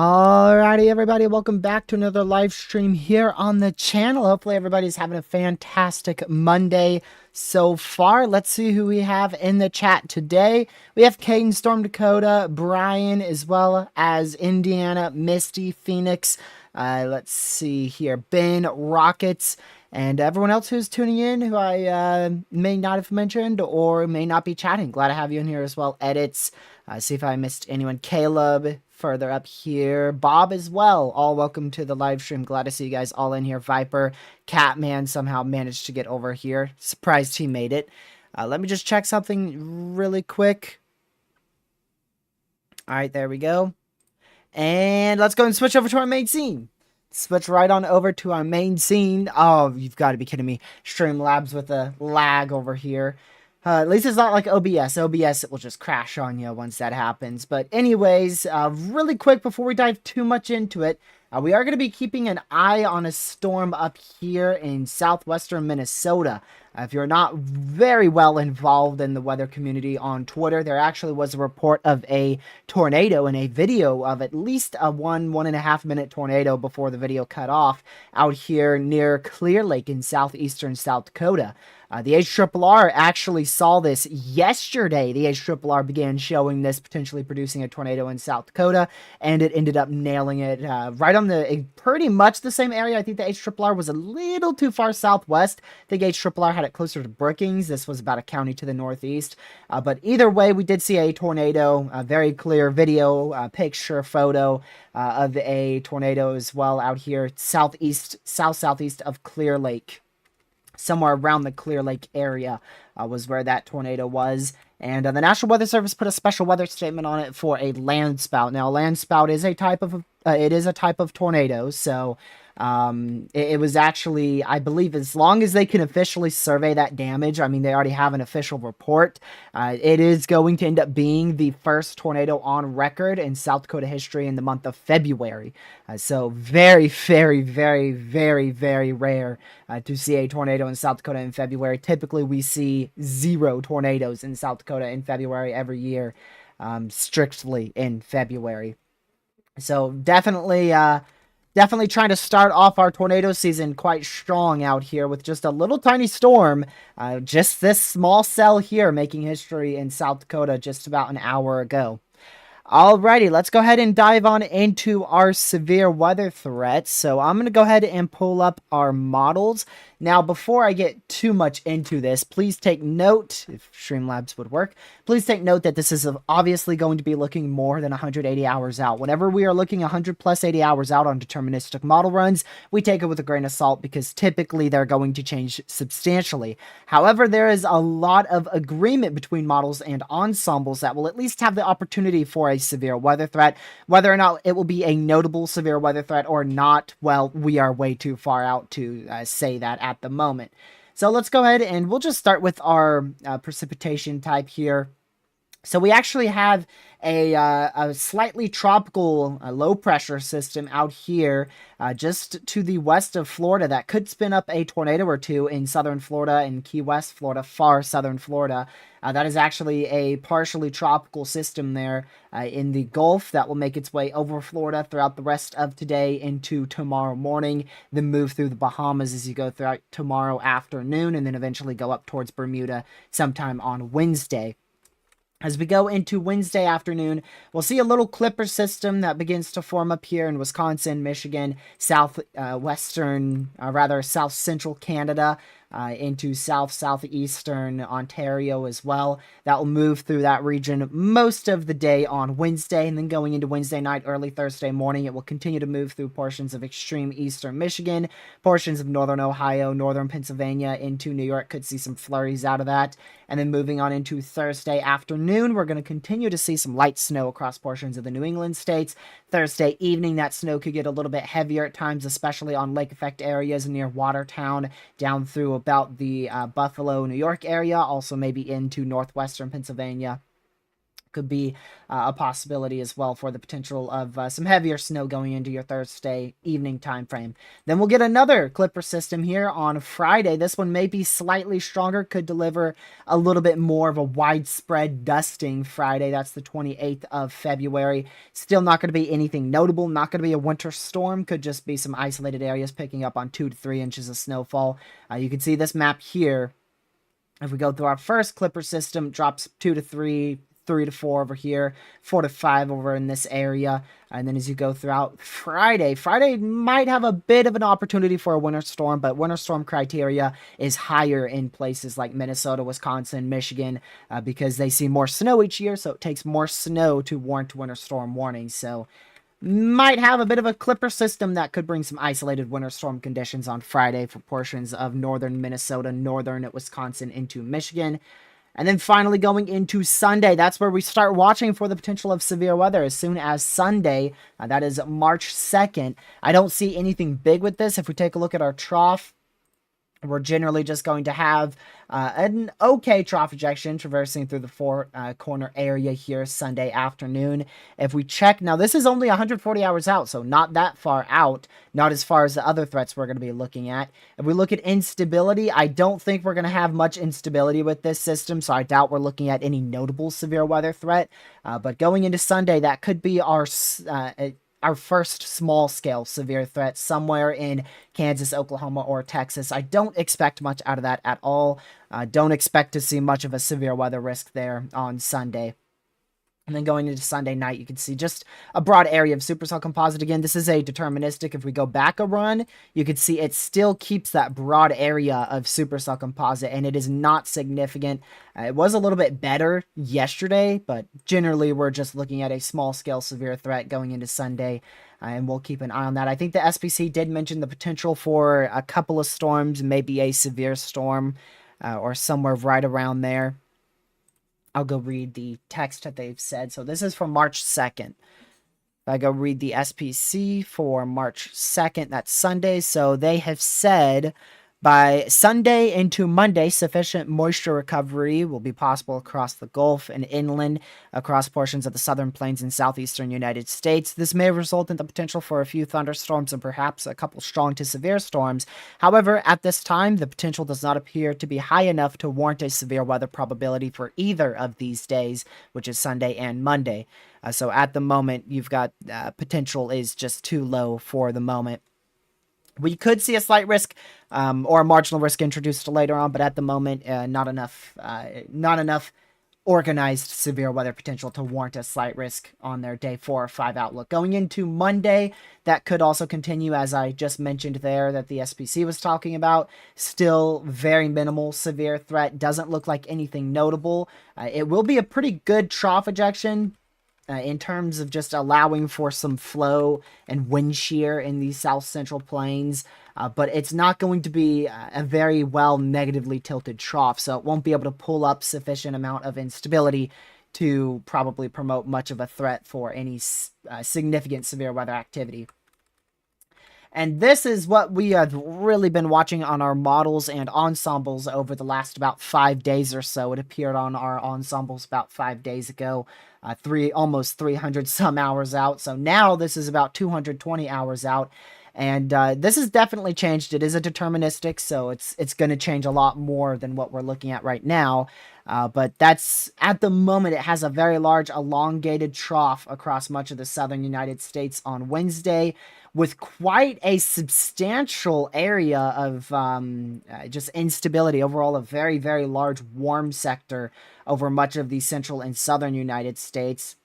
Alrighty, everybody, welcome back to another live stream here on the channel. Hopefully everybody's having a fantastic Monday so far. Let's see who we have in the chat today. We have Caden, Storm, Dakota, Brian, as well as Indiana, Misty, Phoenix. Let's see here, Ben, Rockets, and everyone else who's tuning in who I may not have mentioned or may not be chatting. Glad to have you in here as well. Edits, see if I missed anyone. Caleb, further up here. Bob as well. All welcome to the live stream. Glad to see you guys all in here. Viper, Catman somehow managed to get over here. Surprised he made it. Let me just check something really quick. All right, there we go. And let's go and switch over to our main scene. Switch right on over to our main scene. Oh, you've got to be kidding me. Streamlabs with a lag over here. At least it's not like OBS. OBS, it will just crash on you once that happens. But anyways, really quick before we dive too much into it, we are going to be keeping an eye on a storm up here in southwestern Minnesota. If you're not very well involved in the weather community on Twitter, there actually was a report of a tornado and a video of at least a 1.5 minute tornado before the video cut off out here near Clear Lake in southeastern South Dakota. The HRRR actually saw this yesterday. The HRRR began showing this potentially producing a tornado in South Dakota, and it ended up nailing it right on pretty much the same area. I think the HRRR was a little too far southwest. I think HRRR had it closer to Brookings. This was about a county to the northeast. But either way, we did see a tornado, a very clear video, picture, photo of a tornado as well out here southeast of Clear Lake. Somewhere around the Clear Lake area was where that tornado was. And the National Weather Service put a special weather statement on it for a land spout. Now, a land spout is a type of tornado. So it was actually, I believe, as long as they can officially survey that damage, I mean, they already have an official report. It is going to end up being the first tornado on record in South Dakota history in the month of February. So very, very, very, very, very rare to see a tornado in South Dakota in February. Typically, we see 0 tornadoes in South Dakota in February every year, strictly in February. So definitely trying to start off our tornado season quite strong out here with just a little tiny storm. Just this small cell here making history in South Dakota just about an hour ago. Alrighty, let's go ahead and dive on into our severe weather threats. So I'm going to go ahead and pull up our models. Now, before I get too much into this, please take note, if Streamlabs would work, please take note that this is obviously going to be looking more than 180 hours out. Whenever we are looking 100 plus 80 hours out on deterministic model runs, we take it with a grain of salt because typically they're going to change substantially. However, there is a lot of agreement between models and ensembles that will at least have the opportunity for a severe weather threat. Whether or not it will be a notable severe weather threat or not, well, we are way too far out to say that at the moment. So let's go ahead and we'll just start with our precipitation type here. So we actually have a slightly tropical low pressure system out here just to the west of Florida that could spin up a tornado or two in southern Florida and Key West, Florida, far southern Florida. That is actually a partially tropical system there in the Gulf that will make its way over Florida throughout the rest of today into tomorrow morning, then move through the Bahamas as you go throughout tomorrow afternoon, and then eventually go up towards Bermuda sometime on Wednesday. As we go into Wednesday afternoon, we'll see a little clipper system that begins to form up here in Wisconsin, Michigan, south central Canada, into southeastern Ontario as well. That will move through that region most of the day on Wednesday, and then going into Wednesday night, early Thursday morning, it will continue to move through portions of extreme eastern Michigan, portions of northern Ohio, northern Pennsylvania, into New York. Could see some flurries out of that. And then moving on into Thursday afternoon, we're going to continue to see some light snow across portions of the New England states. Thursday evening, that snow could get a little bit heavier at times, especially on lake effect areas near Watertown, down through about the Buffalo, New York area, also maybe into northwestern Pennsylvania. Could be a possibility as well for the potential of some heavier snow going into your Thursday evening time frame. Then we'll get another clipper system here on Friday. This one may be slightly stronger, could deliver a little bit more of a widespread dusting Friday. That's the 28th of February. Still not going to be anything notable, not going to be a winter storm, could just be some isolated areas picking up on 2 to 3 inches of snowfall. You can see this map here. If we go through our first clipper system, drops 2 to 3, 3 to 4 over here, 4 to 5 over in this area. And then as you go throughout Friday might have a bit of an opportunity for a winter storm, but winter storm criteria is higher in places like Minnesota, Wisconsin, Michigan, because they see more snow each year, so it takes more snow to warrant winter storm warnings. So might have a bit of a clipper system that could bring some isolated winter storm conditions on Friday for portions of northern Minnesota, northern Wisconsin into Michigan. And then finally going into Sunday, that's where we start watching for the potential of severe weather as soon as Sunday. That is March 2nd. I don't see anything big with this. If we take a look at our trough, we're generally just going to have an okay trough ejection traversing through the four corner area here Sunday afternoon. If we check, now this is only 140 hours out, so not that far out, not as far as the other threats we're going to be looking at. If we look at instability, I don't think we're going to have much instability with this system, so I doubt we're looking at any notable severe weather threat. But going into Sunday, that could be our first small-scale severe threat somewhere in Kansas, Oklahoma, or Texas. I don't expect much out of that at all. Don't expect to see much of a severe weather risk there on Sunday. And then going into Sunday night, you can see just a broad area of supercell composite. Again, this is a deterministic. If we go back a run, you can see it still keeps that broad area of supercell composite, and it is not significant. It was a little bit better yesterday, but generally we're just looking at a small-scale severe threat going into Sunday, and we'll keep an eye on that. I think the SPC did mention the potential for a couple of storms, maybe a severe storm, or somewhere right around there. I'll go read the text that they've said. So this is from March 2nd. I go read the SPC for March 2nd. That's Sunday. So they have said by Sunday into Monday, sufficient moisture recovery will be possible across the Gulf and inland across portions of the southern plains and southeastern United States. This may result in the potential for a few thunderstorms and perhaps a couple strong to severe storms. However, at this time, the potential does not appear to be high enough to warrant a severe weather probability for either of these days, which is Sunday and Monday. So at the moment, you've got potential is just too low for the moment. We could see a slight risk or a marginal risk introduced later on, but at the moment, not enough organized severe weather potential to warrant a slight risk on their day 4 or 5 outlook. Going into Monday, that could also continue, as I just mentioned there, that the SPC was talking about. Still very minimal severe threat. Doesn't look like anything notable. It will be a pretty good trough ejection. In terms of just allowing for some flow and wind shear in the south central plains. But it's not going to be a very well negatively tilted trough, so it won't be able to pull up sufficient amount of instability to probably promote much of a threat for any significant severe weather activity. And this is what we have really been watching on our models and ensembles over the last about 5 days or so. It appeared on our ensembles about 5 days ago, almost 300 some hours out. So now this is about 220 hours out. And this has definitely changed. It is a deterministic, so it's going to change a lot more than what we're looking at right now. But that's, at the moment, it has a very large elongated trough across much of the southern United States on Wednesday, with quite a substantial area of just instability. Overall, a very, very large warm sector over much of the central and southern United States.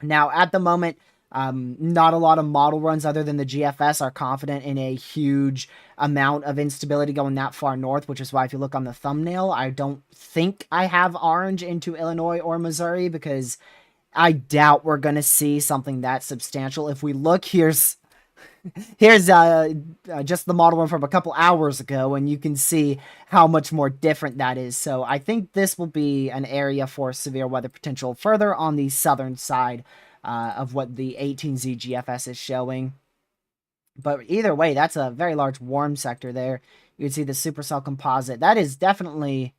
Now, at the moment, not a lot of model runs other than the GFS are confident in a huge amount of instability going that far north, which is why if you look on the thumbnail, I don't think I have orange into Illinois or Missouri, because I doubt we're going to see something that substantial. If we look, here's just the model run from a couple hours ago, and you can see how much more different that is. So I think this will be an area for severe weather potential further on the southern side of what the 18Z GFS is showing. But either way, that's a very large warm sector there. You can see the supercell composite. That is definitely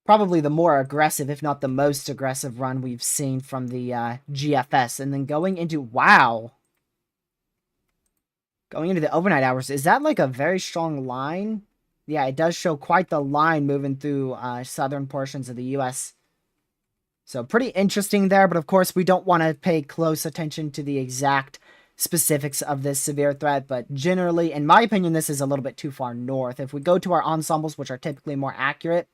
probably the more aggressive, if not the most aggressive run we've seen from the GFS. And then going into, wow, going into the overnight hours, is that like a very strong line? Yeah, it does show quite the line moving through southern portions of the U.S. So pretty interesting there, but of course we don't want to pay close attention to the exact specifics of this severe threat, but generally, in my opinion, this is a little bit too far north. If we go to our ensembles, which are typically more accurate,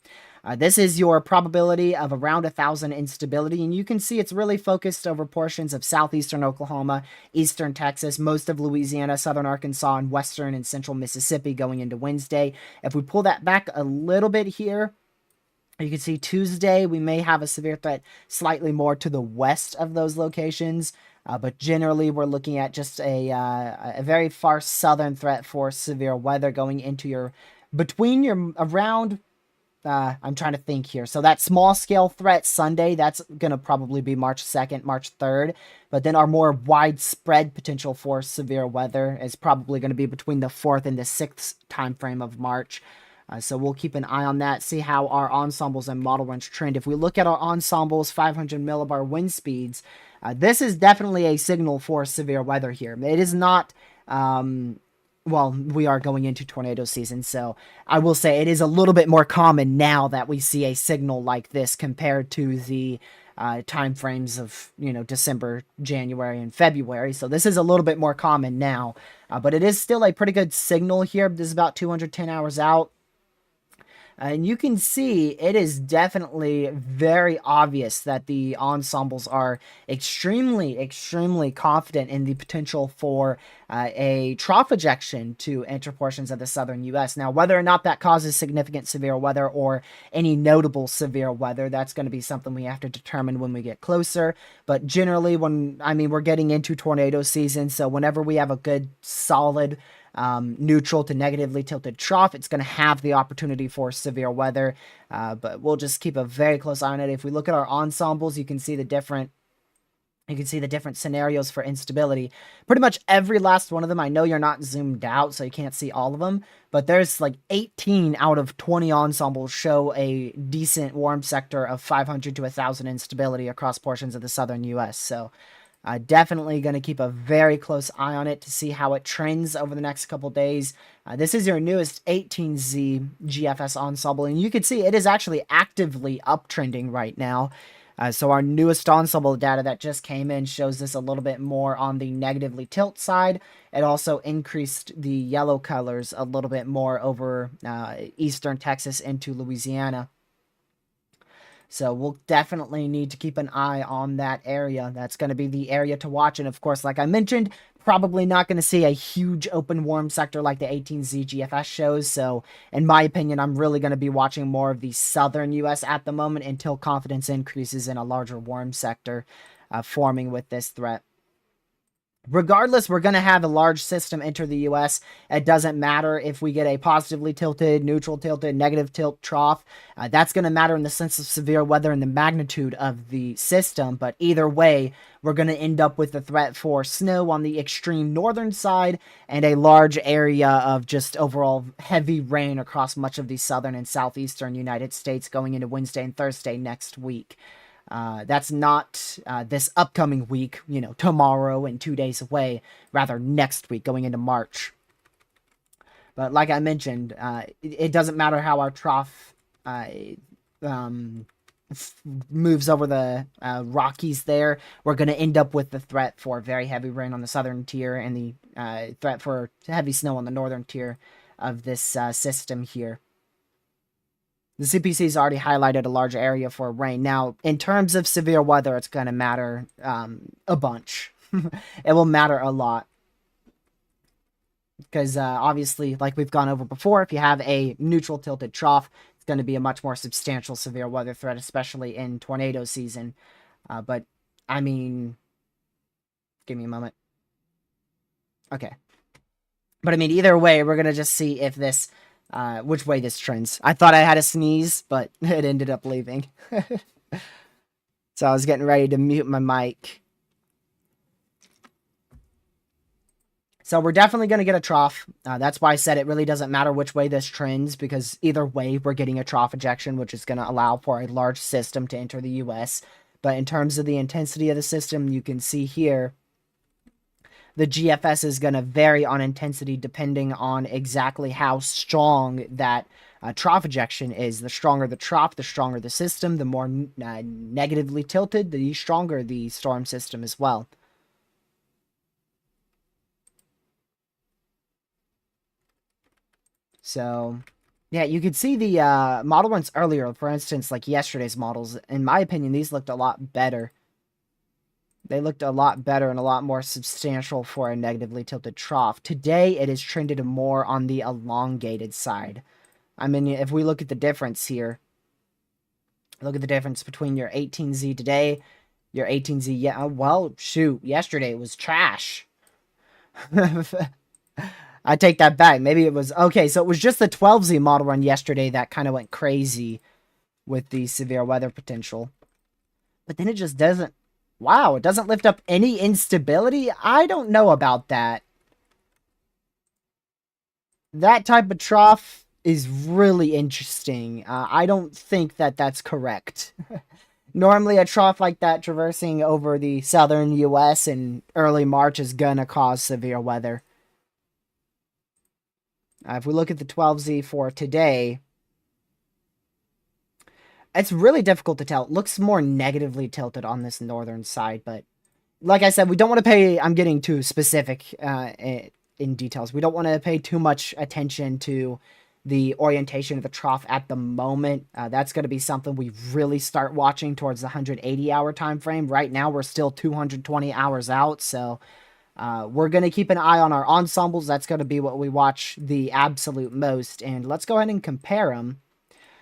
this is your probability of around 1,000 instability, and you can see it's really focused over portions of southeastern Oklahoma, eastern Texas, most of Louisiana, southern Arkansas, and western and central Mississippi going into Wednesday. If we pull that back a little bit here, you can see Tuesday, we may have a severe threat slightly more to the west of those locations, but generally we're looking at just a very far southern threat for severe weather going into around, I'm trying to think here. So that small scale threat Sunday, that's going to probably be March 2nd, March 3rd. But then our more widespread potential for severe weather is probably going to be between the 4th and the 6th time frame of March. So we'll keep an eye on that, see how our ensembles and model runs trend. If we look at our ensembles, 500 millibar wind speeds, this is definitely a signal for severe weather here. It is not, well, we are going into tornado season, so I will say it is a little bit more common now that we see a signal like this compared to the time frames of, December, January, and February. So this is a little bit more common now, but it is still a pretty good signal here. This is about 210 hours out. And you can see it is definitely very obvious that the ensembles are extremely, extremely confident in the potential for a trough ejection to enter portions of the southern U.S. Now, whether or not that causes significant severe weather or any notable severe weather, that's going to be something we have to determine when we get closer. But generally, we're getting into tornado season, so whenever we have a good, solid neutral to negatively tilted trough, it's going to have the opportunity for severe weather, but we'll just keep a very close eye on it. If we look at our ensembles, you can see the different scenarios for instability. Pretty much every last one of them. I know you're not zoomed out, so you can't see all of them, but there's like 18 out of 20 ensembles show a decent warm sector of 500 to 1,000 instability across portions of the southern U.S. So definitely going to keep a very close eye on it to see how it trends over the next couple days. This is your newest 18Z GFS ensemble, and you can see it is actually actively uptrending right now. So our newest ensemble data that just came in shows this a little bit more on the negatively tilt side. It also increased the yellow colors a little bit more over eastern Texas into Louisiana. So we'll definitely need to keep an eye on that area. That's going to be the area to watch. And of course, like I mentioned, probably not going to see a huge open warm sector like the 18Z GFS shows. So in my opinion, I'm really going to be watching more of the southern US at the moment until confidence increases in a larger warm sector forming with this threat. Regardless, we're going to have a large system enter the US. It doesn't matter if we get a positively tilted, neutral tilted, negative tilt trough. That's going to matter in the sense of severe weather and the magnitude of the system. But either way, we're going to end up with the threat for snow on the extreme northern side and a large area of just overall heavy rain across much of the southern and southeastern United States going into Wednesday and Thursday next week. That's not this upcoming week, tomorrow and 2 days away, rather next week going into March. But like I mentioned, it doesn't matter how our trough moves over the Rockies there. We're going to end up with the threat for very heavy rain on the southern tier and the threat for heavy snow on the northern tier of this system here. The CPC's already highlighted a large area for rain. Now, in terms of severe weather, it's going to matter a bunch. It will matter a lot. Because obviously, like we've gone over before, if you have a neutral tilted trough, it's going to be a much more substantial severe weather threat, especially in tornado season. But, I mean, give me a moment. Okay. But, I mean, either way, we're going to just see if this... which way this trends. I thought I had a sneeze, but it ended up leaving. So I was getting ready to mute my mic. So we're definitely going to get a trough. That's why I said it really doesn't matter which way this trends, because either way we're getting a trough ejection, which is going to allow for a large system to enter the US. But in terms of the intensity of the system, you can see here, the GFS is going to vary on intensity depending on exactly how strong that trough ejection is. The stronger the trough, the stronger the system. The more negatively tilted, the stronger the storm system as well. So, yeah, you could see the model ones earlier. For instance, like yesterday's models. In my opinion, these looked a lot better. They looked a lot better and a lot more substantial for a negatively tilted trough. Today, it is trended more on the elongated side. I mean, if we look at the difference here, look at the difference between your 18Z today, your 18Z, yeah, well, shoot, yesterday was trash. I take that back. Maybe it was, okay, so it was just the 12Z model run yesterday that kind of went crazy with the severe weather potential. But then it just doesn't. Wow, it doesn't lift up any instability? I don't know about that. That type of trough is really interesting. I don't think that that's correct. Normally, a trough like that traversing over the southern US in early March is gonna cause severe weather. If we look at the 12Z for today, it's really difficult to tell. It looks more negatively tilted on this northern side, but like I said, we don't want to pay... I'm getting too specific in details. We don't want to pay too much attention to the orientation of the trough at the moment. That's going to be something we really start watching towards the 180-hour time frame. Right now, we're still 220 hours out, so we're going to keep an eye on our ensembles. That's going to be what we watch the absolute most, and let's go ahead and compare them.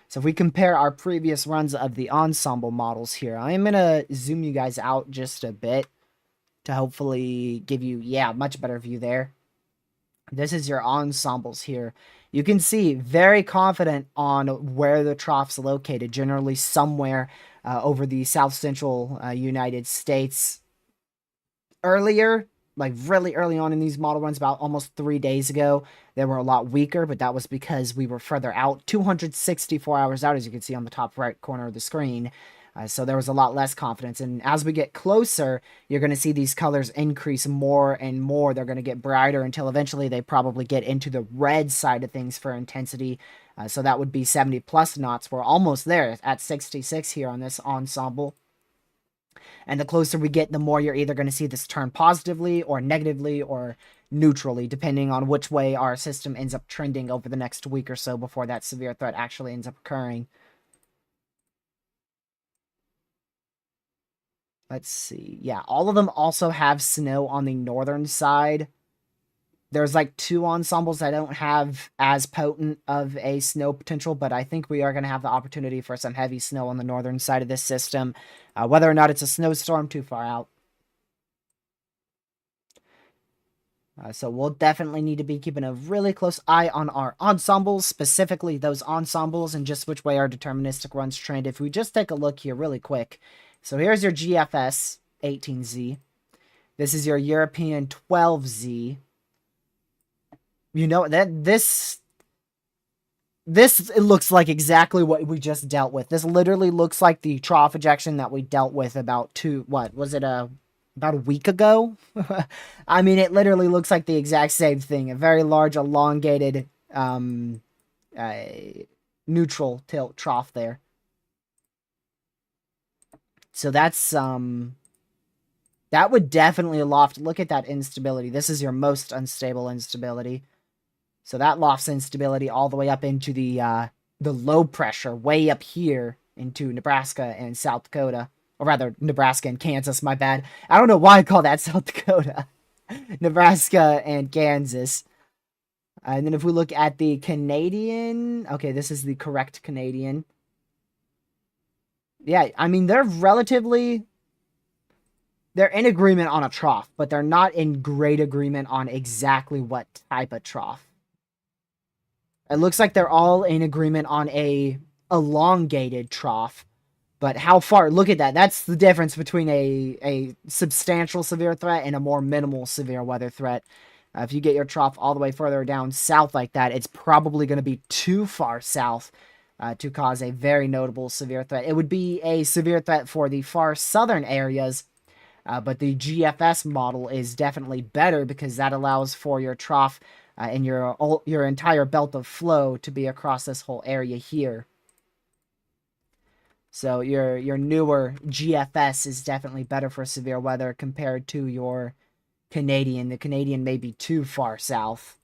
So if we compare our previous runs of the ensemble models here, I am going to zoom you guys out just a bit to hopefully give you, much better view there. This is your ensembles here. You can see very confident on where the trough's located, generally somewhere over the south central United States. Earlier, like really early on in these model runs, about almost 3 days ago, they were a lot weaker, but that was because we were further out, 264 hours out, as you can see on the top right corner of the screen. So there was a lot less confidence. And as we get closer, you're going to see these colors increase more and more. They're going to get brighter until eventually they probably get into the red side of things for intensity. So that would be 70 plus knots. We're almost there at 66 here on this ensemble. And the closer we get, the more you're either going to see this turn positively or negatively or neutrally, depending on which way our system ends up trending over the next week or so before that severe threat actually ends up occurring. let's see. Yeah, all of them also have snow on the northern side. There's like 2 ensembles that don't have as potent of a snow potential, but I think we are going to have the opportunity for some heavy snow on the northern side of this system. Whether or not it's a snowstorm, too far out. So we'll definitely need to be keeping a really close eye on our ensembles, specifically those ensembles, and just which way our deterministic runs trend. If we just take a look here really quick. So here's your GFS 18Z. This is your European 12Z. You know that this it looks like exactly what we just dealt with. This literally looks like the trough ejection that we dealt with about about a week ago. I mean, it literally looks like the exact same thing. A very large, elongated, uh, neutral tilt trough there. So that would definitely loft. Look at that instability. This is your most unstable instability. So that lofts instability all the way up into the low pressure, way up here into Nebraska and South Dakota. Or rather, Nebraska and Kansas, my bad. I don't know why I call that South Dakota. Nebraska and Kansas. And then if we look at the Canadian... Okay, this is the correct Canadian. Yeah, I mean, they're in agreement on a trough, but they're not in great agreement on exactly what type of trough. It looks like they're all in agreement on a elongated trough. But how far? Look at that. That's the difference between a substantial severe threat and a more minimal severe weather threat. If you get your trough all the way further down south like that, it's probably going to be too far south to cause a very notable severe threat. It would be a severe threat for the far southern areas, but the GFS model is definitely better because that allows for your trough and your entire belt of flow to be across this whole area here. So your newer GFS is definitely better for severe weather compared to your Canadian. The Canadian may be too far south.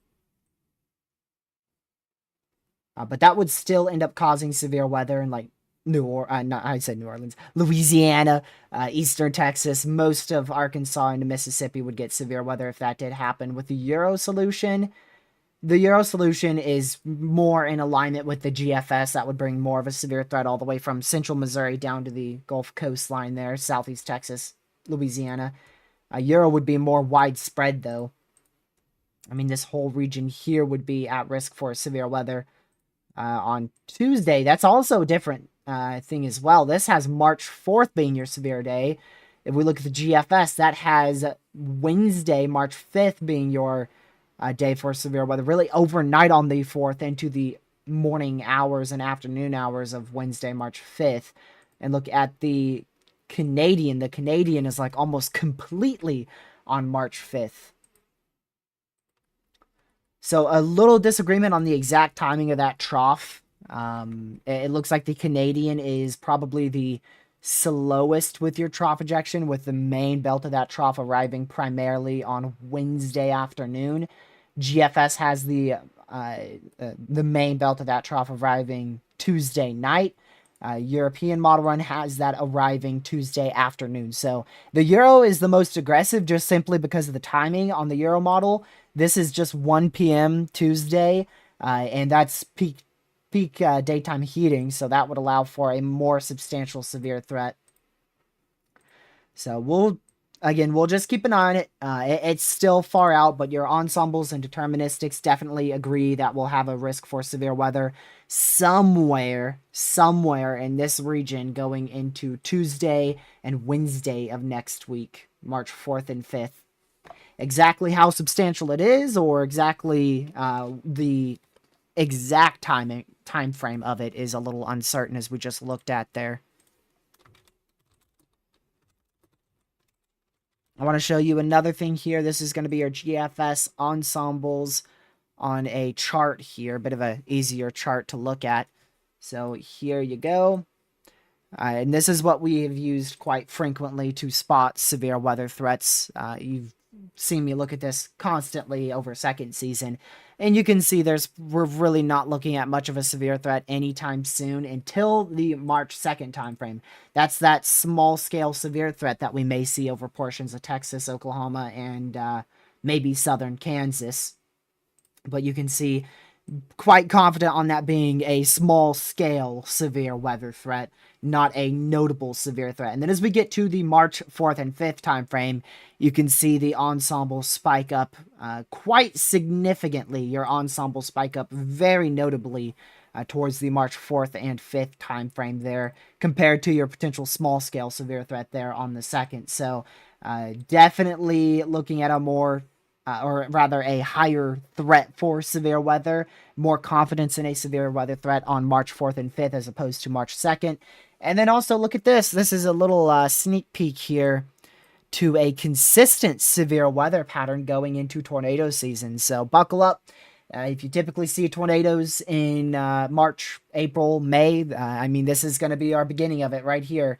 But that would still end up causing severe weather in like New Orleans, Louisiana, Eastern Texas, most of Arkansas and Mississippi would get severe weather if that did happen. With the Euro solution, the Euro solution is more in alignment with the GFS. That would bring more of a severe threat all the way from central Missouri down to the Gulf Coast line there, southeast Texas, Louisiana. Euro would be more widespread, though. I mean, this whole region here would be at risk for severe weather. On Tuesday, that's also a different thing as well. This has March 4th being your severe day. If we look at the GFS, that has Wednesday, March 5th being your day for severe weather, really overnight on the 4th into the morning hours and afternoon hours of Wednesday, March 5th. And look at the Canadian. The Canadian is like almost completely on March 5th. So a little disagreement on the exact timing of that trough. It looks like the Canadian is probably the slowest with your trough ejection, with the main belt of that trough arriving primarily on Wednesday afternoon. GFS has the main belt of that trough arriving Tuesday night. European model run has that arriving Tuesday afternoon. So the Euro is the most aggressive just simply because of the timing on the Euro model. This is just 1 p.m. Tuesday, and that's peak daytime heating, so that would allow for a more substantial severe threat. So we'll just keep an eye on it. It's still far out, but your ensembles and deterministics definitely agree that we'll have a risk for severe weather somewhere in this region going into Tuesday and Wednesday of next week, March 4th and 5th. Exactly how substantial it is, or exactly the exact time frame of it, is a little uncertain, as we just looked at there. I want to show you another thing here. This is going to be your GFS ensembles on a chart here, a bit of an easier chart to look at. So here you go. And this is what we have used quite frequently to spot severe weather threats. seen me look at this constantly over second season. And you can see we're really not looking at much of a severe threat anytime soon until the March 2nd timeframe. That's that small scale severe threat that we may see over portions of Texas, Oklahoma, and maybe southern Kansas. But you can see quite confident on that being a small scale severe weather threat, not a notable severe threat. And then as we get to the March 4th and 5th time frame, you can see the ensemble spike up quite significantly. Your ensemble spike up very notably towards the March 4th and 5th time frame there, compared to your potential small scale severe threat there on the 2nd. So definitely looking at a more or rather a higher threat for severe weather, more confidence in a severe weather threat on March 4th and 5th as opposed to March 2nd. And then also look at this. This is a little sneak peek here to a consistent severe weather pattern going into tornado season. So buckle up. If you typically see tornadoes in March, April, May, I mean, this is going to be our beginning of it right here.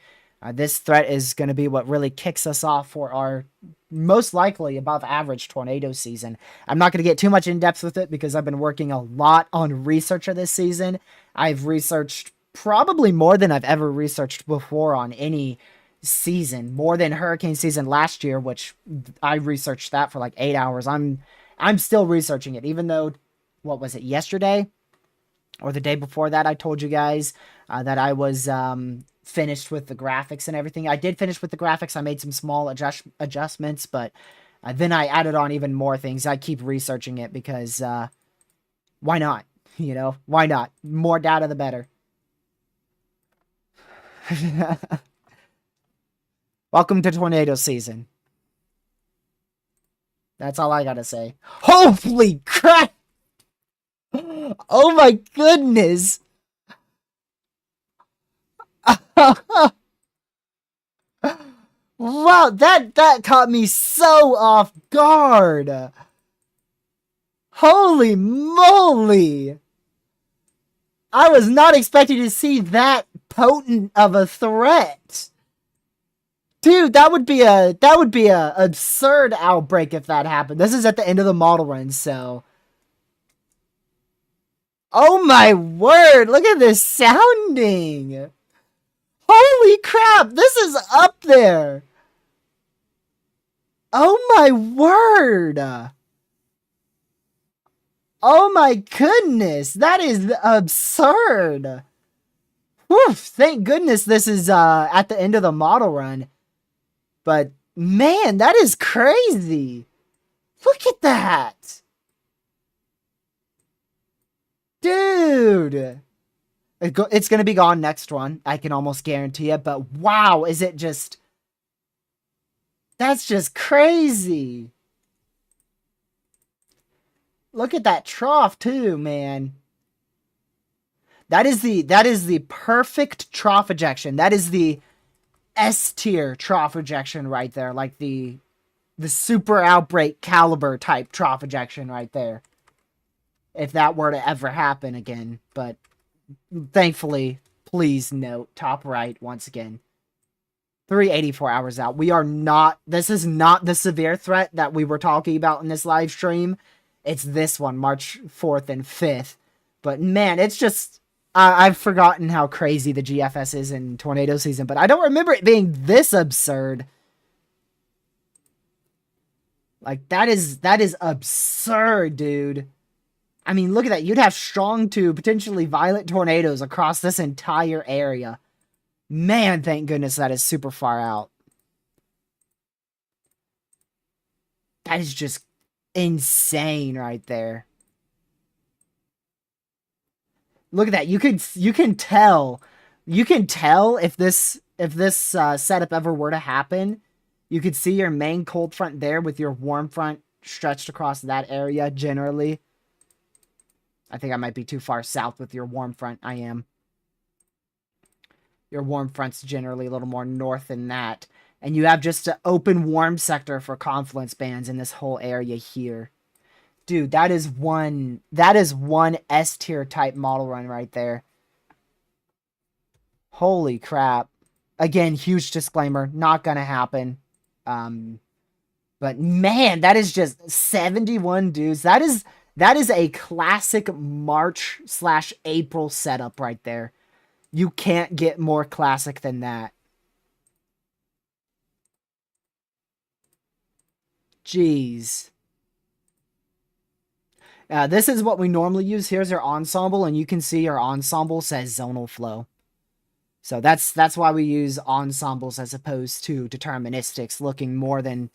This threat is going to be what really kicks us off for our most likely above average tornado season. I'm not going to get too much in depth with it because I've been working a lot on research of this season. I've researched probably more than I've ever researched before on any season, more than hurricane season last year, which I researched that for like 8 hours. I'm still researching it, even though, what was it, yesterday or the day before that, I told you guys that I was finished with the graphics and everything. I did finish with the graphics. I made some small adjustments, but then I added on even more things. I keep researching it because why not? You know, why not? More data, the better. Welcome to tornado season. That's all I gotta say. Holy crap! Oh my goodness! Wow, that caught me so off guard. Holy moly! I was not expecting to see that potent of a threat. Dude, that would be a absurd outbreak if that happened. This is at the end of the model run, so. Oh my word, look at this sounding. Holy crap, this is up there. Oh my word. Oh my goodness, that is absurd. Whew, thank goodness this is at the end of the model run. But man, that is crazy. Look at that. Dude. It's going to be gone next one. I can almost guarantee it. But wow, is it just... That's just crazy. Look at that trough too, man. That is the perfect trough ejection. That is the S tier trough ejection right there. Like the super outbreak caliber type trough ejection right there. If that were to ever happen again. But thankfully, please note, top right once again. 384 hours out. We are not, this is not the severe threat that we were talking about in this live stream. It's this one, March 4th and 5th. But man, it's just, I've forgotten how crazy the GFS is in tornado season, but I don't remember it being this absurd. Like, that is absurd, dude. I mean, look at that. You'd have strong to potentially violent tornadoes across this entire area. Man, thank goodness that is super far out. That is just insane right there. Look at that. You can tell if this setup ever were to happen. You could see your main cold front there with your warm front stretched across that area generally. I think I might be too far south with your warm front. I am. Your warm front's generally a little more north than that. And you have just an open warm sector for confluence bands in this whole area here. Dude, that is one S tier type model run right there. Holy crap. Again, huge disclaimer, not gonna happen. But man, that is just 71 dudes. That is a classic March slash April setup right there. You can't get more classic than that. Jeez. This is what we normally use. Here's our ensemble, and you can see our ensemble says zonal flow. So that's why we use ensembles as opposed to deterministics, looking more than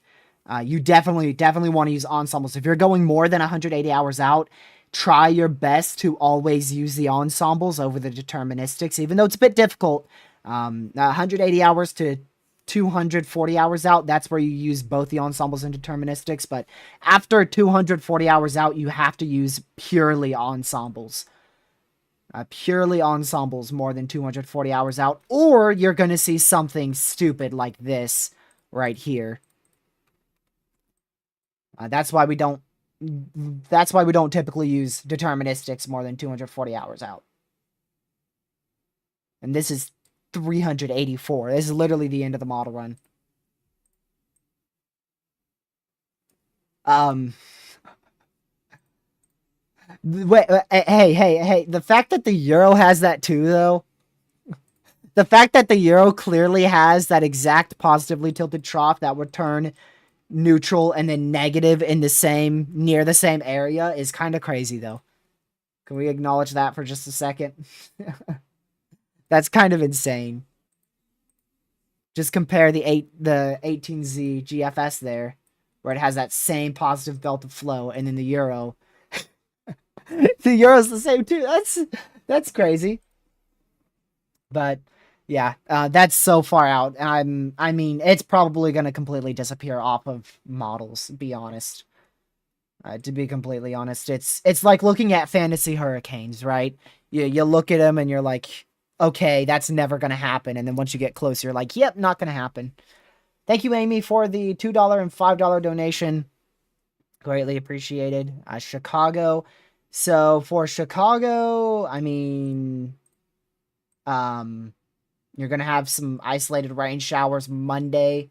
you definitely want to use ensembles. If you're going more than 180 hours out, try your best to always use the ensembles over the deterministics, even though it's a bit difficult. 180 hours to 240 hours out, that's where you use both the ensembles and deterministics. But after 240 hours out, you have to use purely ensembles. Purely ensembles more than 240 hours out, or you're going to see something stupid like this right here. That's why we don't. That's why we don't typically use deterministics more than 240 hours out. And this is 384. This is literally the end of the model run. Wait, hey. The fact that the Euro has that too, though. The fact that the Euro clearly has that exact positively tilted trough that would turn neutral and then negative in the same, near the same area is kind of crazy, though. Can we acknowledge that for just a second? That's kind of insane. Just compare the 18Z GFS there, where it has that same positive belt of flow, and then the Euro. The Euro's the same too. That's crazy. But yeah, that's so far out. I mean, it's probably gonna completely disappear off of models. Be honest. To be completely honest, it's like looking at fantasy hurricanes, right? You look at them and you're like, okay, that's never gonna happen. And then once you get closer, you're like, yep, not gonna happen. Thank you, Amy, for the $2 and $5 donation. Greatly appreciated. Chicago. So for Chicago, I mean, you're gonna have some isolated rain showers Monday.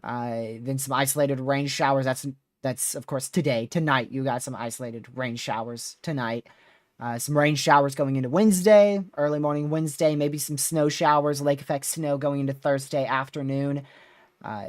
Then some isolated rain showers. That's of course today. Tonight, you got some isolated rain showers tonight. Some rain showers going into Wednesday, early morning Wednesday. Maybe some snow showers, lake effect snow going into Thursday afternoon.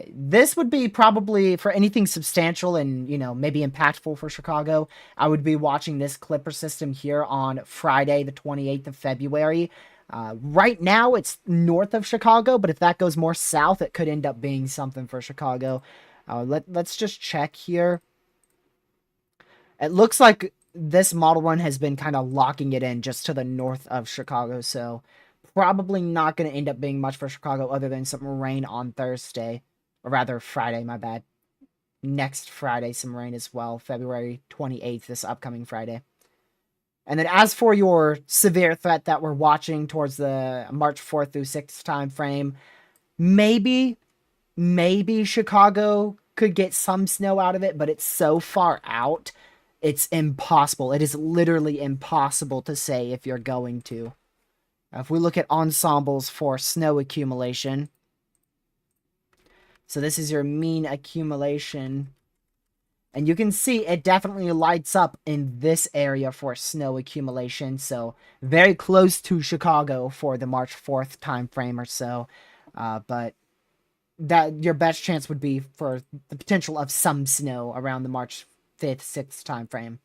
This would be probably for anything substantial and, maybe impactful for Chicago. I would be watching this Clipper system here on Friday, the 28th of February. Right now, it's north of Chicago, but if that goes more south, it could end up being something for Chicago. Let's just check here. It looks like this model run has been kind of locking it in just to the north of Chicago, so probably not going to end up being much for Chicago other than some rain on Thursday. Or rather, Friday, my bad. Next Friday, some rain as well. February 28th, this upcoming Friday. And then as for your severe threat that we're watching towards the March 4th through 6th time frame, maybe Chicago could get some snow out of it, but it's so far out, it's impossible. It is literally impossible to say if you're going to. If we look at ensembles for snow accumulation, so this is your mean accumulation, and you can see it definitely lights up in this area for snow accumulation, so very close to Chicago for the March 4th time frame or so, but that your best chance would be for the potential of some snow around the March 5th, 6th time frame.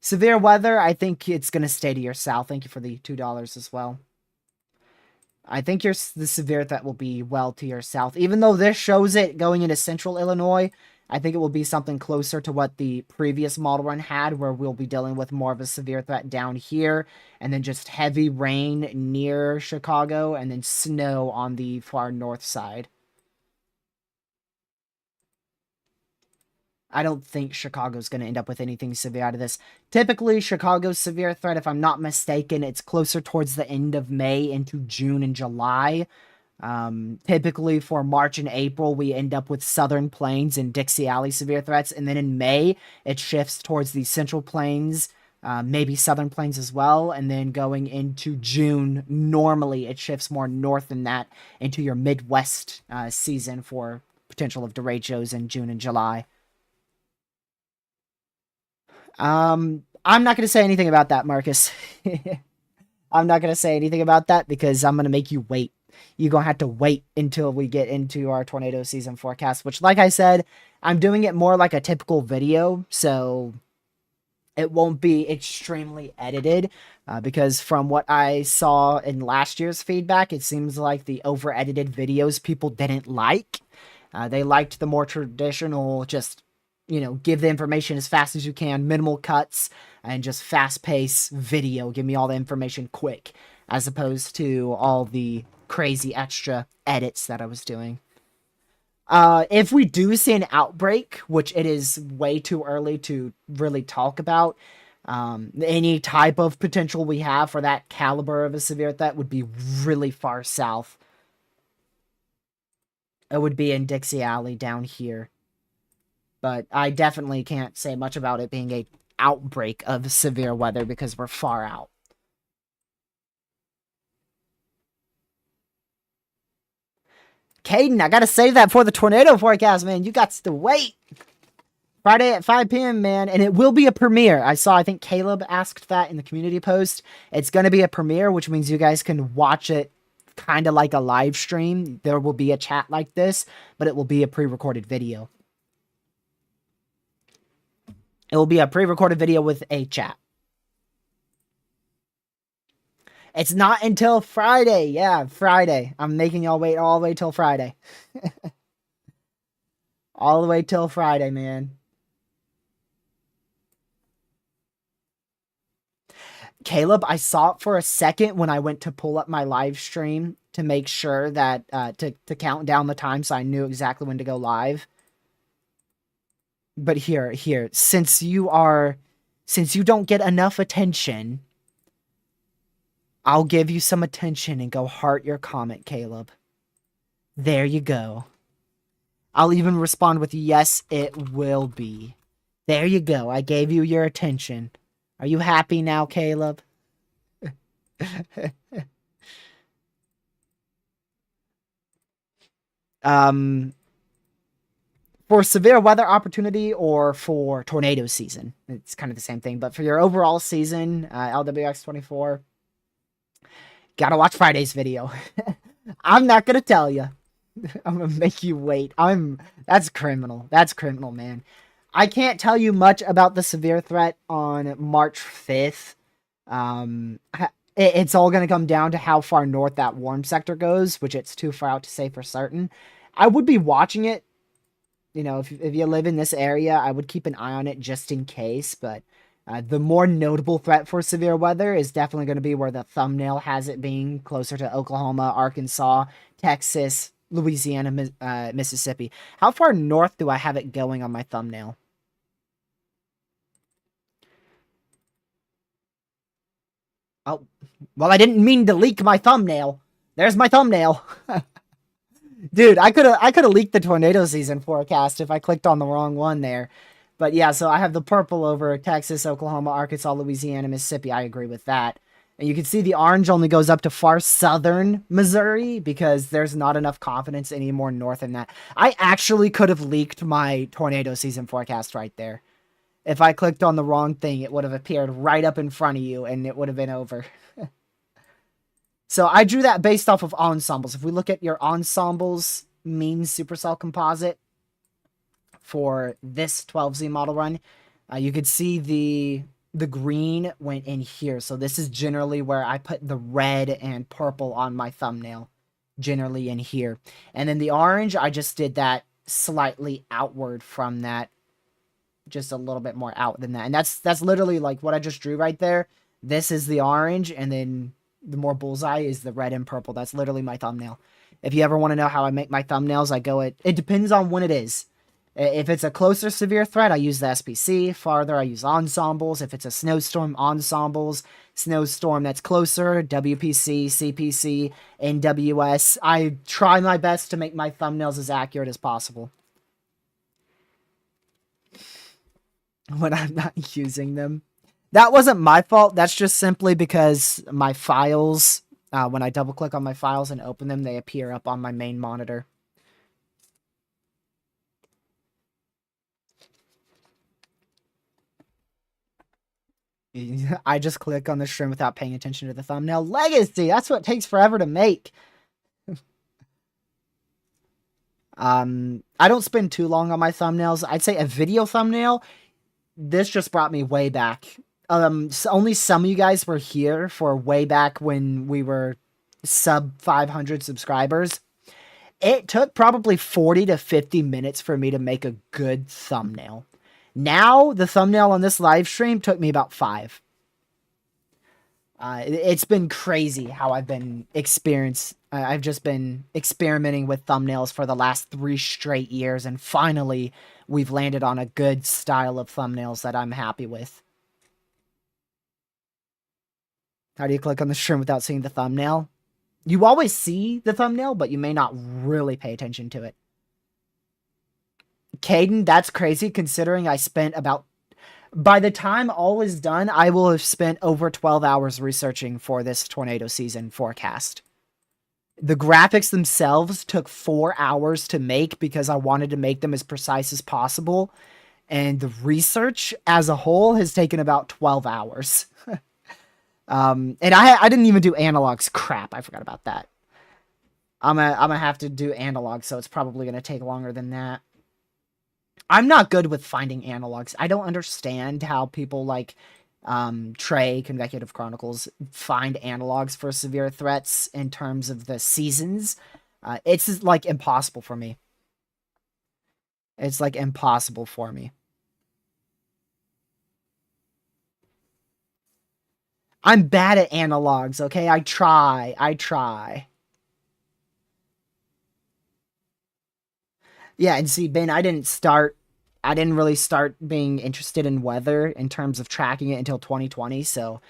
Severe weather, I think it's going to stay to your south. Thank you for the $2 as well. I think the severe threat will be well to your south. Even though this shows it going into central Illinois, I think it will be something closer to what the previous model run had, where we'll be dealing with more of a severe threat down here, and then just heavy rain near Chicago, and then snow on the far north side. I don't think Chicago's going to end up with anything severe out of this. Typically, Chicago's severe threat, if I'm not mistaken, it's closer towards the end of May into June and July. Typically, for March and April, we end up with Southern Plains and Dixie Alley severe threats. And then in May, it shifts towards the Central Plains, maybe Southern Plains as well. And then going into June, normally it shifts more north than that into your Midwest season for potential of derechos in June and July. I'm not going to say anything about that, Marcus. I'm not going to say anything about that because I'm going to make you wait. You're going to have to wait until we get into our tornado season forecast, which, like I said, I'm doing it more like a typical video, so it won't be extremely edited because from what I saw in last year's feedback, it seems like the over-edited videos people didn't like. They liked the more traditional, just, give the information as fast as you can, minimal cuts, and just fast-paced video. Give me all the information quick, as opposed to all the crazy extra edits that I was doing. If we do see an outbreak, which it is way too early to really talk about, any type of potential we have for that caliber of a severe threat would be really far south. It would be in Dixie Alley down here. But I definitely can't say much about it being a outbreak of severe weather because we're far out. Caden, I gotta save that for the tornado forecast, man. You got to wait. Friday at 5 p.m., man, and it will be a premiere. I think Caleb asked that in the community post. It's going to be a premiere, which means you guys can watch it kind of like a live stream. There will be a chat like this, but it will be a pre-recorded video. It will be a pre-recorded video with a chat. It's not until Friday. Yeah, Friday. I'm making y'all wait all the way till Friday. All the way till Friday, man. Caleb, I saw it for a second when I went to pull up my live stream to make sure that to count down the time so I knew exactly when to go live. But here, since you don't get enough attention, I'll give you some attention and go heart your comment, Caleb. There you go. I'll even respond with yes, it will be. There you go. I gave you your attention. Are you happy now, Caleb? For severe weather opportunity or for tornado season, it's kind of the same thing. But for your overall season, LWX24, gotta watch Friday's video. I'm not gonna tell you. I'm gonna make you wait. That's criminal. That's criminal, man. I can't tell you much about the severe threat on March 5th. It's all going to come down to how far north that warm sector goes, which it's too far out to say for certain. I would be watching it. If you live in this area, I would keep an eye on it just in case. But the more notable threat for severe weather is definitely going to be where the thumbnail has it being, closer to Oklahoma, Arkansas, Texas, Louisiana, Mississippi. How far north do I have it going on my thumbnail? Oh, well, I didn't mean to leak my thumbnail. There's my thumbnail. Dude, I could have leaked the tornado season forecast if I clicked on the wrong one there. But yeah, so I have the purple over Texas, Oklahoma, Arkansas, Louisiana, Mississippi. I agree with that. And you can see the orange only goes up to far southern Missouri because there's not enough confidence any more north than that. I actually could have leaked my tornado season forecast right there. If I clicked on the wrong thing, it would have appeared right up in front of you, and it would have been over. So I drew that based off of ensembles. If we look at your ensembles mean supercell composite for this 12Z model run, you could see the green went in here. So this is generally where I put the red and purple on my thumbnail, generally in here. And then the orange, I just did that slightly outward from that. Just a little bit more out than that. And that's literally like what I just drew right there. This is the orange, and then the more bullseye is the red and purple. That's literally my thumbnail. If you ever want to know how I make my thumbnails, it depends on when it is. If it's a closer severe threat, I use the SPC. Farther, I use ensembles. If it's a snowstorm, ensembles. Snowstorm that's closer, WPC, CPC, NWS. I try my best to make my thumbnails as accurate as possible when I'm not using them. That wasn't my fault. That's just simply because my files, when I double click on my files and open them, they appear up on my main monitor. I just click on the stream without paying attention to the thumbnail. Legacy, that's what takes forever to make. I don't spend too long on my thumbnails. I'd say a video thumbnail, this just brought me way back. Only some of you guys were here for way back when we were sub 500 subscribers. It took probably 40 to 50 minutes for me to make a good thumbnail. Now, the thumbnail on this live stream took me about 5. It's been crazy how I've just been experimenting with thumbnails for the last 3 straight years, and finally, we've landed on a good style of thumbnails that I'm happy with. How do you click on the stream without seeing the thumbnail? You always see the thumbnail, but you may not really pay attention to it. Caden, that's crazy considering I spent about... By the time all is done, I will have spent over 12 hours researching for this tornado season forecast. The graphics themselves took 4 hours to make because I wanted to make them as precise as possible. And the research as a whole has taken about 12 hours. And I didn't even do analogs. Crap, I forgot about that. I'm gonna have to do analogs, so it's probably gonna take longer than that. I'm not good with finding analogs. I don't understand how people like Trey, Convecutive Chronicles, find analogs for severe threats in terms of the seasons. It's like impossible for me. It's like impossible for me. I'm bad at analogs, okay? I try. Yeah, and see, Ben, I didn't really start being interested in weather in terms of tracking it until 2020, so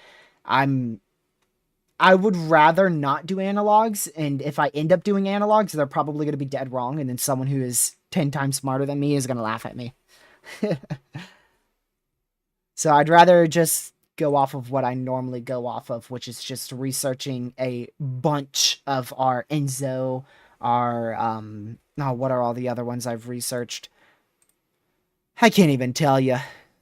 I would rather not do analogs, and if I end up doing analogs, they're probably going to be dead wrong, and then someone who is 10 times smarter than me is going to laugh at me. So I'd rather just go off of what I normally go off of, which is just researching a bunch of our Enzo, our, what are all the other ones I've researched? I can't even tell you.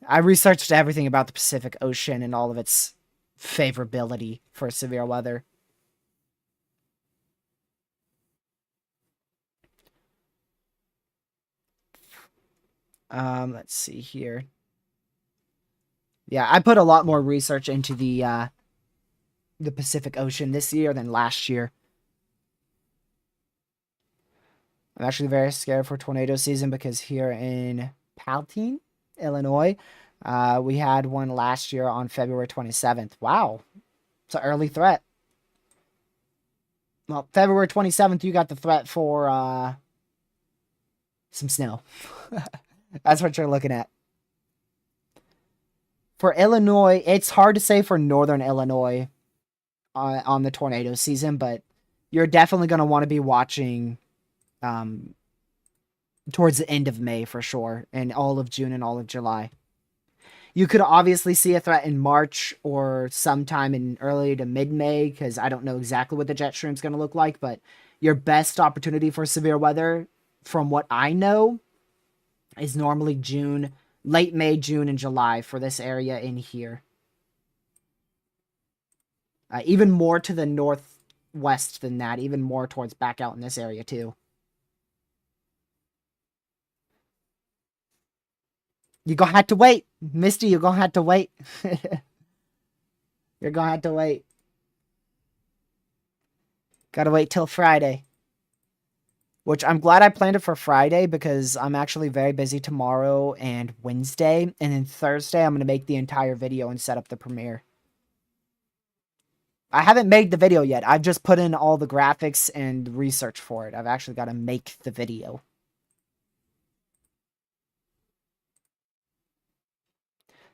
I researched everything about the Pacific Ocean and all of its favorability for severe weather. Let's see here. Yeah, I put a lot more research into the Pacific Ocean this year than last year. I'm actually very scared for tornado season because here in Palatine, Illinois, we had one last year on February 27th. Wow. It's an early threat. Well, February 27th, you got the threat for some snow. That's what you're looking at. For Illinois, it's hard to say for northern Illinois on the tornado season, but you're definitely going to want to be watching towards the end of May for sure, and all of June and all of July. You could obviously see a threat in March or sometime in early to mid-May, because I don't know exactly what the jet stream is going to look like, but your best opportunity for severe weather, from what I know, is normally June, late May, June, and July for this area in here. Even more to the northwest than that, even more towards back out in this area too. You're gonna have to wait. Misty, you're gonna have to wait. You're gonna have to wait. Gotta wait till Friday. Which I'm glad I planned it for Friday because I'm actually very busy tomorrow and Wednesday. And then Thursday, I'm gonna make the entire video and set up the premiere. I haven't made the video yet. I've just put in all the graphics and research for it. I've actually got to make the video.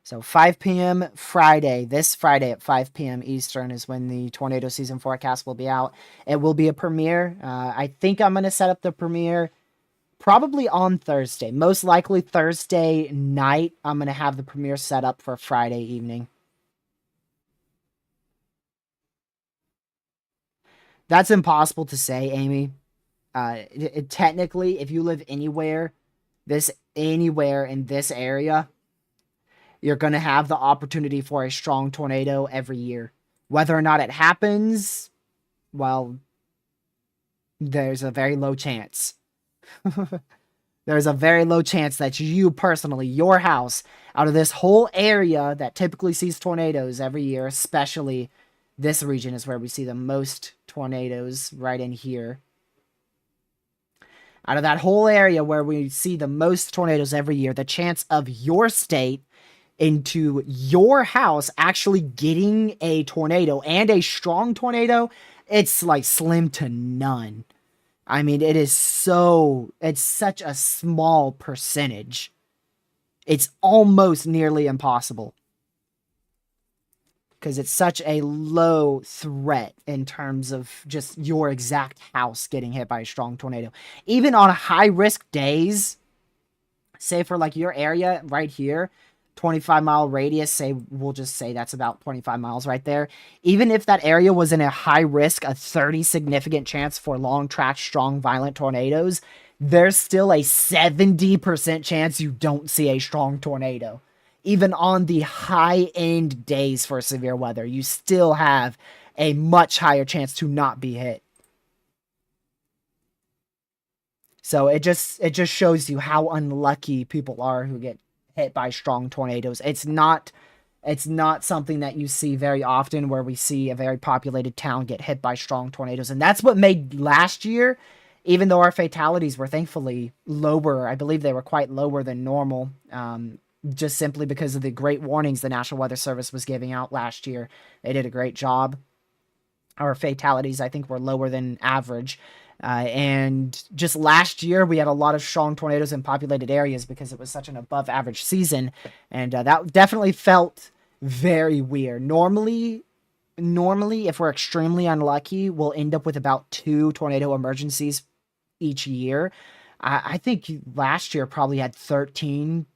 So 5 p.m. Friday, this Friday at 5 p.m. Eastern is when the tornado season forecast will be out. It will be a premiere. I think I'm going to set up the premiere probably on Thursday. Most likely Thursday night, I'm going to have the premiere set up for Friday evening. That's impossible to say, Amy. Technically, if you live anywhere in this area, you're going to have the opportunity for a strong tornado every year. Whether or not it happens, well, there's a very low chance. There's a very low chance that you personally, your house, out of this whole area that typically sees tornadoes every year, especially this region is where we see the most tornadoes, right in here. Out of that whole area where we see the most tornadoes every year, the chance of your state into your house actually getting a tornado and a strong tornado, it's like slim to none. I mean, it's such a small percentage. It's almost nearly impossible because it's such a low threat in terms of just your exact house getting hit by a strong tornado. Even on high risk days, say for like your area right here, 25-mile radius, say we'll just say that's about 25 miles right there. Even if that area was in a high risk, a 30 significant chance for long track, strong, violent tornadoes, there's still a 70% chance you don't see a strong tornado. Even on the high end days for severe weather, you still have a much higher chance to not be hit. So it just shows you how unlucky people are who get hit by strong tornadoes. It's not something that you see very often where we see a very populated town get hit by strong tornadoes. And that's what made last year, even though our fatalities were thankfully lower, I believe they were quite lower than normal, just simply because of the great warnings the National Weather Service was giving out last year. They did a great job. Our fatalities, I think, were lower than average. And just last year, we had a lot of strong tornadoes in populated areas because it was such an above average season. And that definitely felt very weird. Normally, if we're extremely unlucky, we'll end up with about 2 tornado emergencies each year. I think last year probably had 13,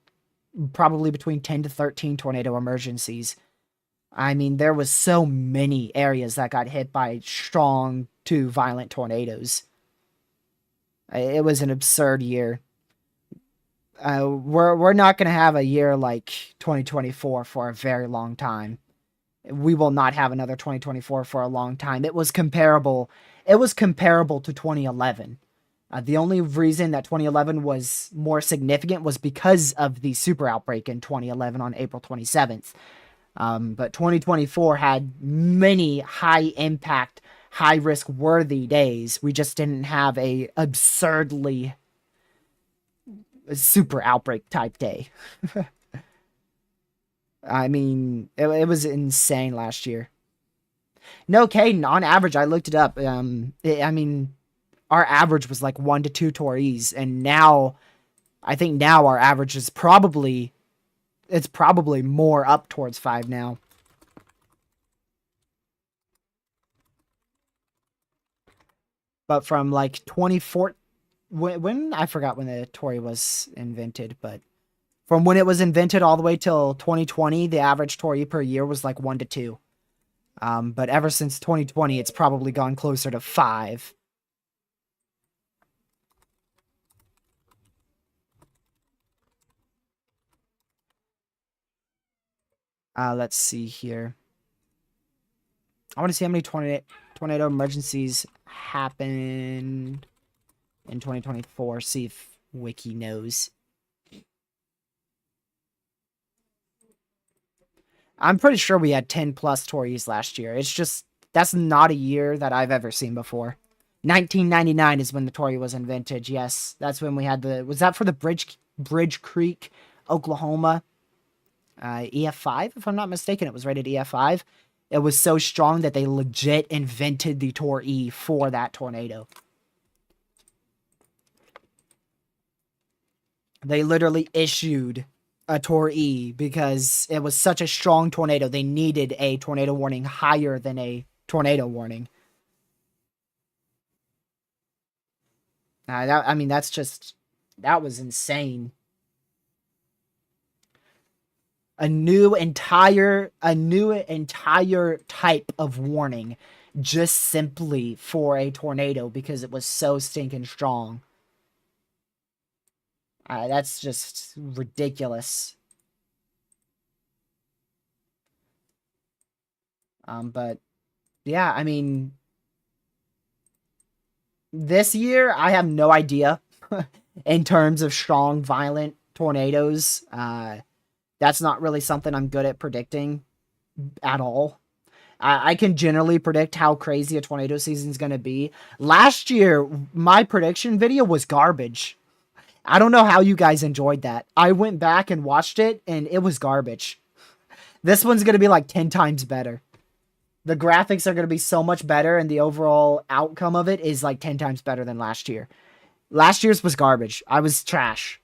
probably between 10 to 13 tornado emergencies. I mean, there was so many areas that got hit by strong to violent tornadoes. It was an absurd year. We're not going to have a year like 2024 for a very long time. We will not have another 2024 for a long time. It was comparable. It was comparable to 2011. The only reason that 2011 was more significant was because of the super outbreak in 2011 on April 27th. But 2024 had many high impact, high risk worthy days. We just didn't have a absurdly super outbreak type day. I mean, it was insane last year. No, Caden, on average, I looked it up. I mean, our average was like 1 to 2 Tories, and now, I think now our average is it's probably more up towards 5 now. But from like 24, when I forgot when the Tory was invented, but from when it was invented all the way till 2020, the average Tory per year was like 1 to 2. But ever since 2020, it's probably gone closer to 5. Let's see here. I want to see how many tornado emergencies happened in 2024. See if Wiki knows. I'm pretty sure we had 10 plus Tories last year. It's just, that's not a year that I've ever seen before. 1999 is when the Tory was invented. Yes, that's when we had was that for the Bridge Creek, Oklahoma? EF5, if I'm not mistaken. It was rated EF5. It was so strong that they legit invented the Tor E for that tornado. They literally issued a Tor E because it was such a strong tornado. They needed a tornado warning higher than a tornado warning. I mean, that was insane. A new entire type of warning just simply for a tornado because it was so stinking strong. That's just ridiculous. But yeah, I mean, this year I have no idea in terms of strong, violent tornadoes. That's not really something I'm good at predicting at all. I can generally predict how crazy a tornado season is going to be. Last year, my prediction video was garbage. I don't know how you guys enjoyed that. I went back and watched it, and it was garbage. This one's going to be like 10 times better. The graphics are going to be so much better, and the overall outcome of it is like 10 times better than last year. Last year's was garbage. I was trash.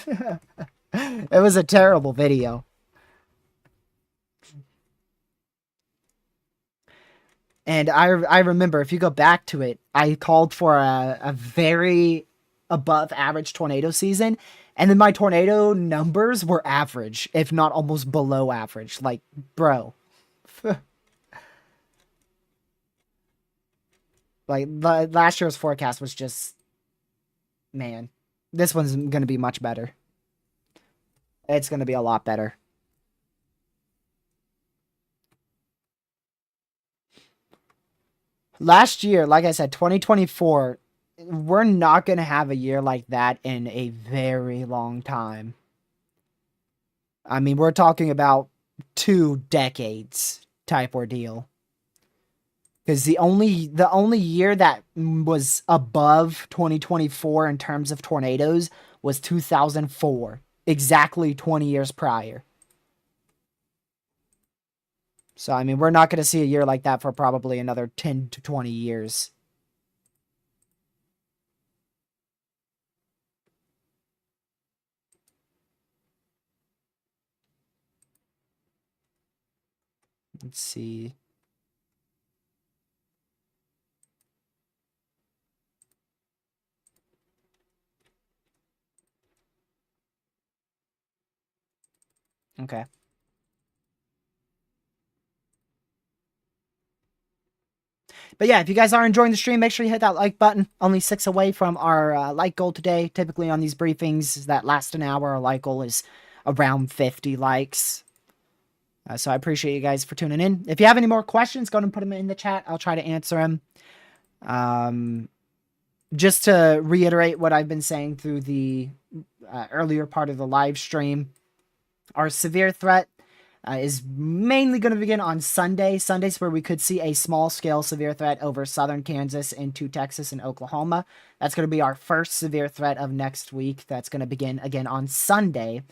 It was a terrible video. And I remember, if you go back to it, I called for a very above average tornado season. And then my tornado numbers were average, if not almost below average. Like, bro. Like, last year's forecast was just, man, this one's going to be much better. It's going to be a lot better. Last year, like I said, 2024, we're not going to have a year like that in a very long time. I mean, we're talking about 2 decades type ordeal. Because the only year that was above 2024 in terms of tornadoes was 2004, exactly 20 years prior. So I mean, we're not going to see a year like that for probably another 10 to 20 years. Let's see. Okay. But yeah, if you guys are enjoying the stream, make sure you hit that like button. Only 6 away from our like goal today. Typically on these briefings that last an hour, our like goal is around 50 likes. So I appreciate you guys for tuning in. If you have any more questions, go ahead and put them in the chat. I'll try to answer them. Just to reiterate what I've been saying through the earlier part of the live stream, our severe threat is mainly going to begin on Sunday. Sundays where we could see a small scale severe threat over southern Kansas into Texas and Oklahoma. That's going to be our first severe threat of next week. That's going to begin again on Sunday.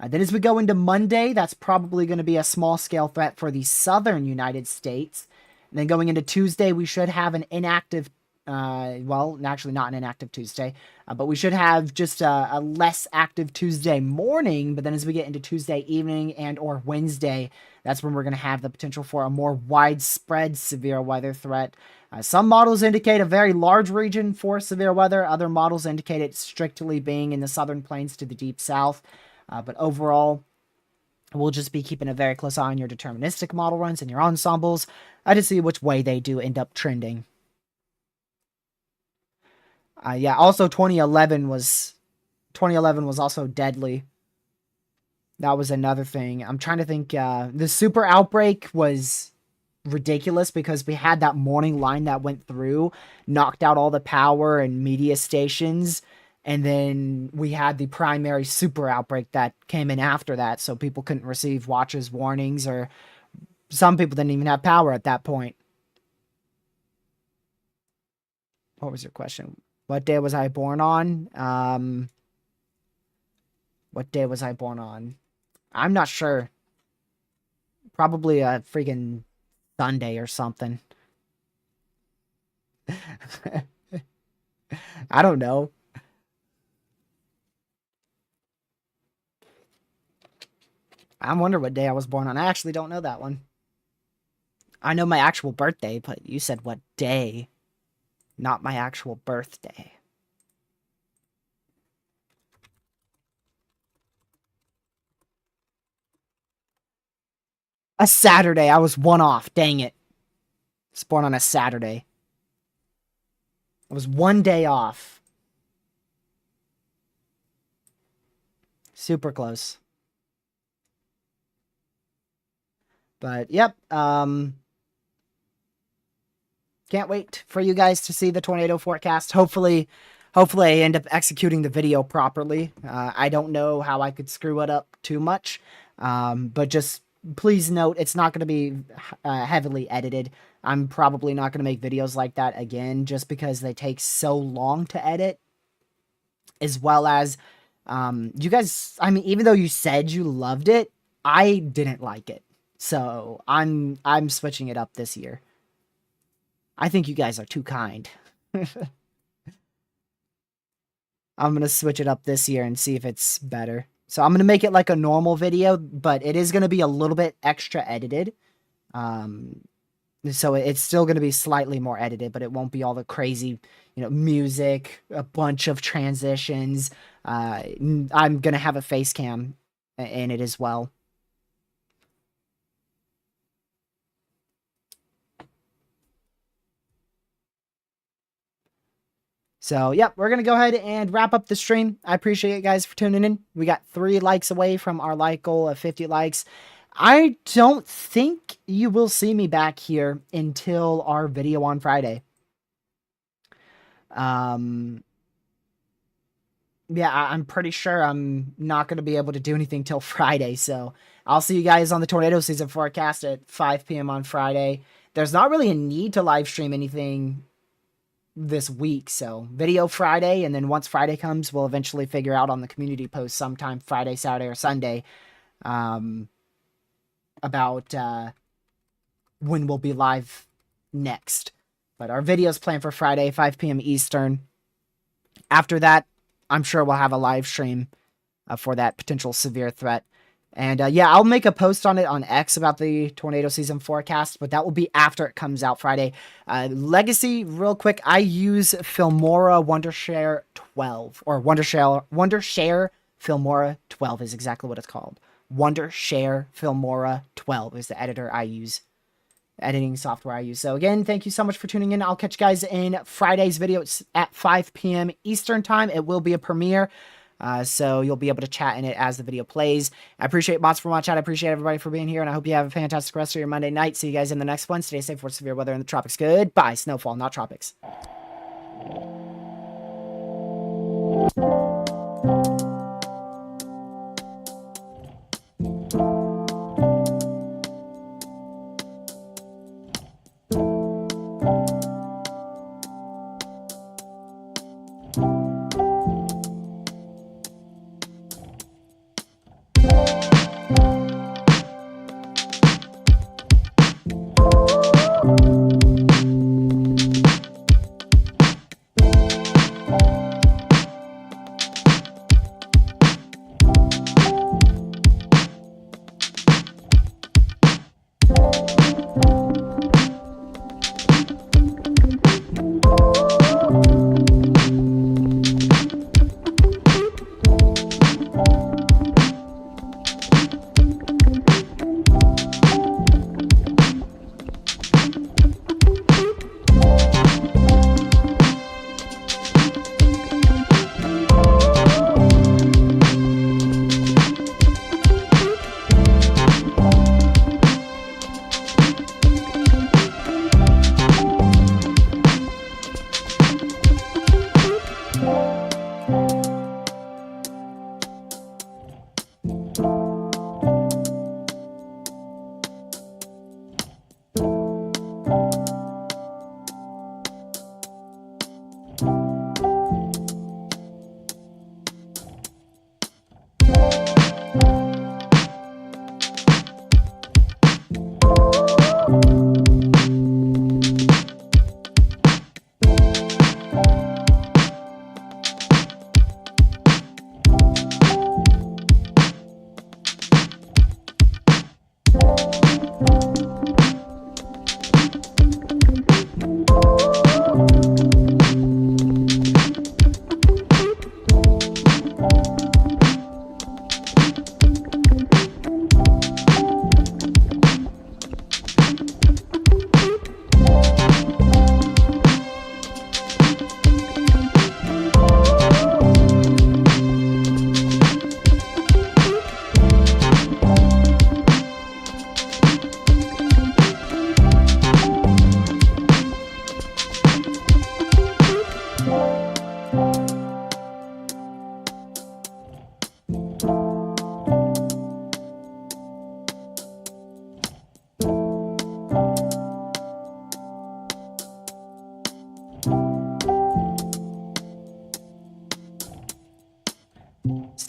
Then as we go into Monday, that's probably going to be a small scale threat for the southern United States. And then going into Tuesday, we should have an inactive well, actually not an inactive Tuesday, but we should have just a less active Tuesday morning. But then as we get into Tuesday evening and or Wednesday, that's when we're going to have the potential for a more widespread severe weather threat. Some models indicate a very large region for severe weather. Other models indicate it strictly being in the southern plains to the deep south. But overall, we'll just be keeping a very close eye on your deterministic model runs and your ensembles to see which way they do end up trending. Yeah, also 2011 was also deadly. That was another thing. I'm trying to think. The super outbreak was ridiculous because we had that morning line that went through, knocked out all the power and media stations, and then we had the primary super outbreak that came in after that, so people couldn't receive watches, warnings, or some people didn't even have power at that point. What was your question? What day was I born on? What day was I born on? I'm not sure. Probably a freaking Sunday or something. I don't know. I wonder what day I was born on. I actually don't know that one. I know my actual birthday, but you said what day, not my actual birthday. A Saturday. I was one off. Dang it. I was born on a Saturday. I was one day off. Super close. But yep. can't wait for you guys to see the tornado forecast. Hopefully I end up executing the video properly. I don't know how I could screw it up too much, but just please note it's not going to be heavily edited. I'm probably not going to make videos like that again just because they take so long to edit, as well as you guys, I mean, even though you said you loved it, I didn't like it. So I'm switching it up this year. I think you guys are too kind. I'm going to switch it up this year and see if it's better. So I'm going to make it like a normal video, but it is going to be a little bit extra edited. So it's still going to be slightly more edited, but it won't be all the crazy, music, a bunch of transitions. I'm going to have a face cam in it as well. So, yep, we're going to go ahead and wrap up the stream. I appreciate you guys for tuning in. We got 3 likes away from our like goal of 50 likes. I don't think you will see me back here until our video on Friday. Yeah, I'm pretty sure I'm not going to be able to do anything till Friday. So I'll see you guys on the tornado season forecast at 5 p.m. on Friday. There's not really a need to live stream anything this week. So video Friday. And then once Friday comes, we'll eventually figure out on the community post sometime Friday, Saturday, or Sunday about when we'll be live next. But our video's planned for Friday, 5 p.m. Eastern. After that, I'm sure we'll have a live stream for that potential severe threat. And yeah, I'll make a post on it on X about the tornado season forecast, but that will be after it comes out Friday. Legacy, real quick, I use Filmora Wondershare 12, or Wondershare Filmora 12 is exactly what it's called. Wondershare Filmora 12 is the editor I use. Editing software I use. So again, thank you so much for tuning in. I'll catch you guys in Friday's video. It's at 5 p.m. Eastern time. It will be a premiere. So you'll be able to chat in it as the video plays. I appreciate bots for watching. I appreciate everybody for being here. And I hope you have a fantastic rest of your Monday night. See you guys in the next one. Stay safe for severe weather in the tropics. Goodbye. Snowfall, not tropics.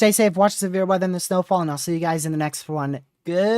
stay safe, watch severe weather and the snowfall, and I'll see you guys in the next one. Good.